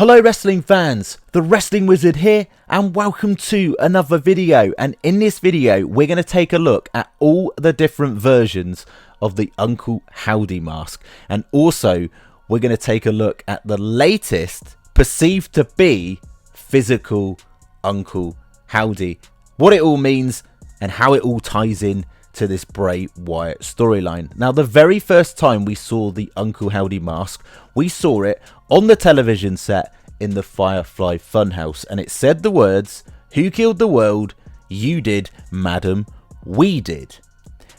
Hello wrestling fans, the Wrestling Wizard here and welcome to another video, and in this video we're going to take a look at all the different versions of the Uncle Howdy mask, and also we're going to take a look at the latest perceived to be physical Uncle Howdy, what it all means and how it all ties in to this Bray Wyatt storyline. Now, the very first time we saw the Uncle Howdy mask, we saw it on the television set in the Firefly Funhouse, and it said the words, "Who killed the world? You did, madam. We did."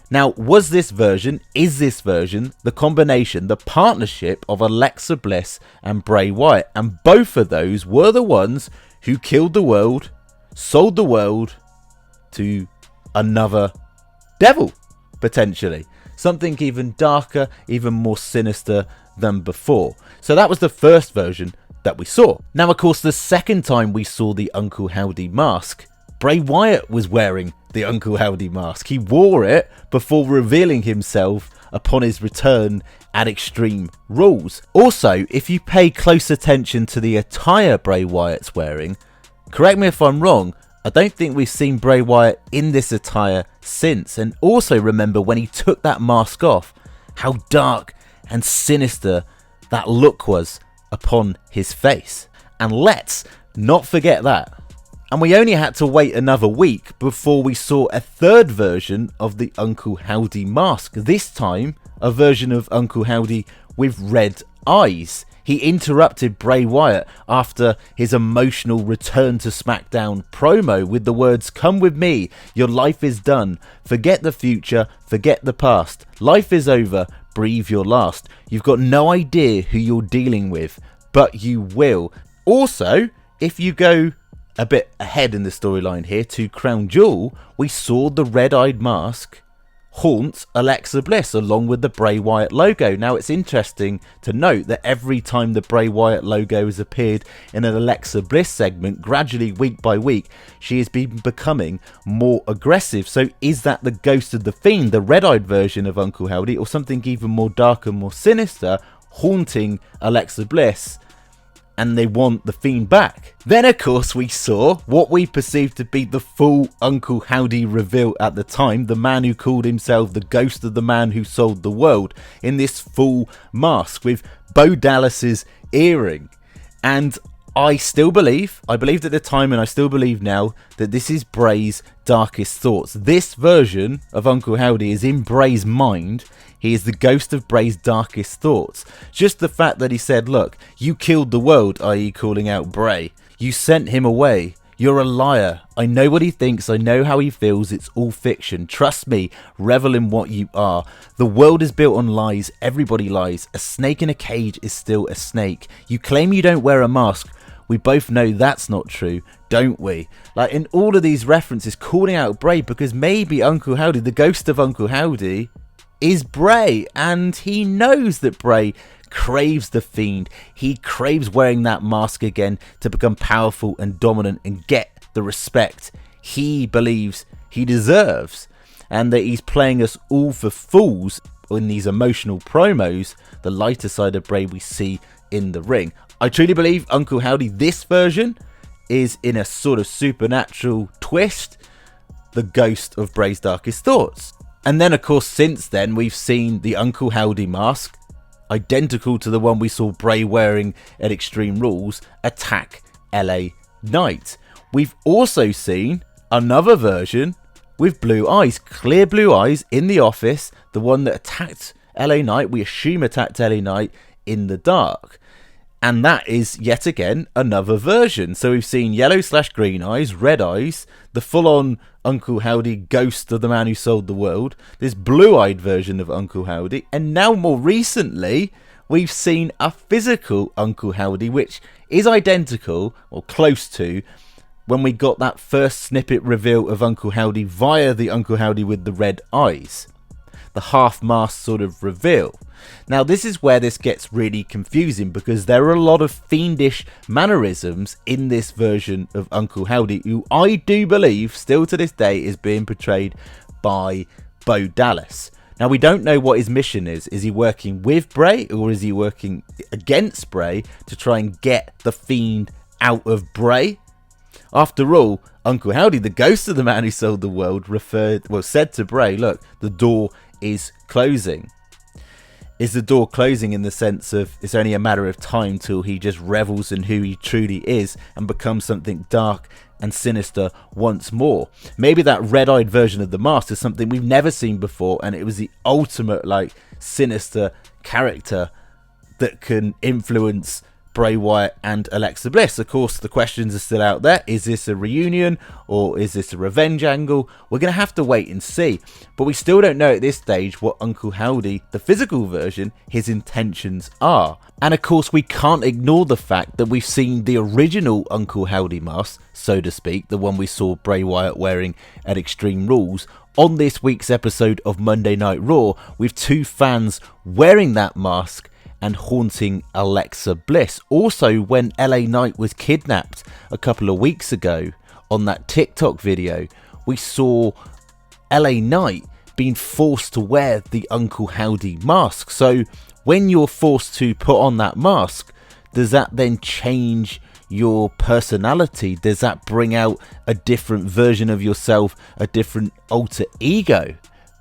Now, is this version, the combination, the partnership of Alexa Bliss and Bray Wyatt? And both of those were the ones who killed the world, sold the world to another devil, potentially. Something even darker, even more sinister than before. So that was the first version that we saw. Now, of course, the second time we saw the Uncle Howdy mask, Bray Wyatt was wearing the Uncle Howdy mask. He wore it before revealing himself upon his return at Extreme Rules. Also, if you pay close attention to the attire Bray Wyatt's wearing, correct me if I'm wrong, I don't think we've seen Bray Wyatt in this attire since. And also remember when he took that mask off, how dark and sinister that look was upon his face. And let's not forget that. And we only had to wait another week before we saw a third version of the Uncle Howdy mask. This time, a version of Uncle Howdy with red eyes. He interrupted Bray Wyatt after his emotional return to SmackDown promo with the words, "Come with me, your life is done. Forget the future, forget the past. Life is over, breathe your last. You've got no idea who you're dealing with, but you will." Also, if you go a bit ahead in the storyline here to Crown Jewel, we saw the red-eyed mask haunt Alexa Bliss along with the Bray Wyatt logo. Now, it's interesting to note that every time the Bray Wyatt logo has appeared in an Alexa Bliss segment, gradually week by week she has been becoming more aggressive. So is that the ghost of the Fiend, the red-eyed version of Uncle Howdy, or something even more dark and more sinister haunting Alexa Bliss, and they want the Fiend back? Then, of course, we saw what we perceived to be the full Uncle Howdy reveal at the time, the man who called himself the ghost of the man who sold the world, in this full mask with Bo Dallas's earring. And I believed at the time and I still believe now, that this is Bray's darkest thoughts. This version of Uncle Howdy is in Bray's mind. He is the ghost of Bray's darkest thoughts. Just the fact that he said, "Look, you killed the world," i.e. calling out Bray. "You sent him away. You're a liar. I know what he thinks. I know how he feels. It's all fiction. Trust me. Revel in what you are. The world is built on lies. Everybody lies. A snake in a cage is still a snake. You claim you don't wear a mask. We both know that's not true, don't we?" Like, in all of these references, calling out Bray, because maybe Uncle Howdy, the ghost of Uncle Howdy, is Bray, and he knows that Bray craves the Fiend. He craves wearing that mask again to become powerful and dominant and get the respect he believes he deserves, and that he's playing us all for fools in these emotional promos, the lighter side of Bray we see in the ring. I truly believe Uncle Howdy, this version, is in a sort of supernatural twist, the ghost of Bray's darkest thoughts. And then, of course, since then, we've seen the Uncle Howdy mask, identical to the one we saw Bray wearing at Extreme Rules, attack LA Knight. We've also seen another version with blue eyes, clear blue eyes in the office, the one that attacked LA Knight, we assume attacked LA Knight in the dark. And that is yet again another version. So we've seen yellow/green eyes, red eyes, the full-on Uncle Howdy ghost of the man who sold the world, this blue-eyed version of Uncle Howdy, and now more recently we've seen a physical Uncle Howdy, which is identical, or close to, when we got that first snippet reveal of Uncle Howdy via the Uncle Howdy with the red eyes, the half-mask sort of reveal. Now, this is where this gets really confusing, because there are a lot of fiendish mannerisms in this version of Uncle Howdy, who I do believe still to this day is being portrayed by Bo Dallas. Now, we don't know what his mission is. Is he working with Bray, or is he working against Bray to try and get the Fiend out of Bray? After all, Uncle Howdy, the ghost of the man who sold the world, said to Bray, look, the door is closing. Is the door closing in the sense of it's only a matter of time till he just revels in who he truly is and becomes something dark and sinister once more? Maybe that red-eyed version of the mask is something we've never seen before, and it was the ultimate like sinister character that can influence Bray Wyatt and Alexa Bliss. Of course, the questions are still out there. Is this a reunion or is this a revenge angle? We're going to have to wait and see. But we still don't know at this stage what Uncle Howdy, the physical version, his intentions are. And of course, we can't ignore the fact that we've seen the original Uncle Howdy mask, so to speak, the one we saw Bray Wyatt wearing at Extreme Rules, on this week's episode of Monday Night Raw, with two fans wearing that mask and haunting Alexa Bliss. Also, when LA Knight was kidnapped a couple of weeks ago on that TikTok video, we saw LA Knight being forced to wear the Uncle Howdy mask. So when you're forced to put on that mask, does that then change your personality? Does that bring out a different version of yourself, a different alter ego?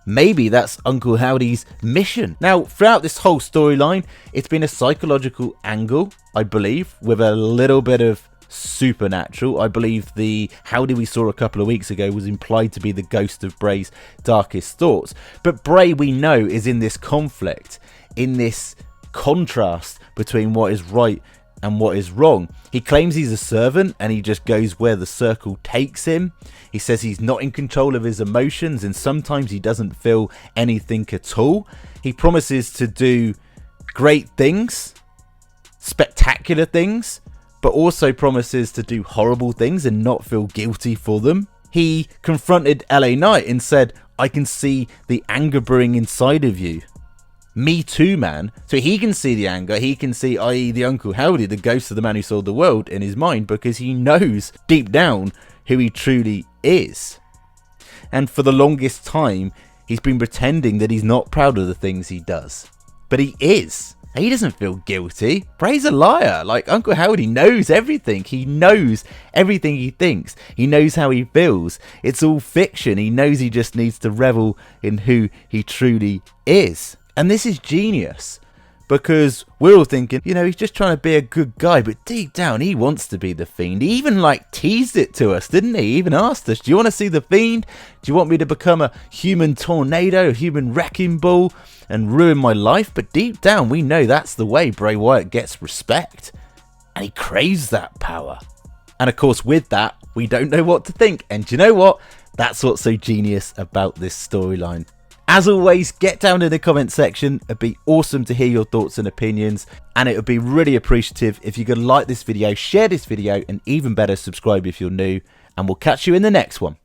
Maybe that's Uncle Howdy's mission. Now, throughout this whole storyline, it's been a psychological angle, I believe, with a little bit of supernatural. I believe the Howdy we saw a couple of weeks ago was implied to be the ghost of Bray's darkest thoughts. But Bray, we know, is in this conflict, in this contrast between what is right and what is wrong. He claims he's a servant and he just goes where the circle takes him. He says he's not in control of his emotions and sometimes he doesn't feel anything at all. He promises to do great things, spectacular things, but also promises to do horrible things and not feel guilty for them. He confronted LA Knight and said, I can see the anger brewing inside of you. Me too, man. So he can see the anger. He can see, i.e. the Uncle Howdy, the ghost of the man who sold the world, in his mind, because he knows deep down who he truly is. And for the longest time, he's been pretending that he's not proud of the things he does. But he is. He doesn't feel guilty. Bray's a liar. Like, Uncle Howdy knows everything. He knows everything he thinks. He knows how he feels. It's all fiction. He knows he just needs to revel in who he truly is. And this is genius, because we're all thinking, you know, he's just trying to be a good guy, but deep down he wants to be the Fiend. He even teased it to us, didn't he? He even asked us, do you want to see the Fiend? Do you want me to become a human tornado, a human wrecking ball and ruin my life? But deep down we know that's the way Bray Wyatt gets respect, and he craves that power. And of course, with that, we don't know what to think. And do you know what? That's what's so genius about this storyline. As always, get down in the comment section. It'd be awesome to hear your thoughts and opinions, and it would be really appreciative if you could like this video, share this video, and even better, subscribe if you're new, and we'll catch you in the next one.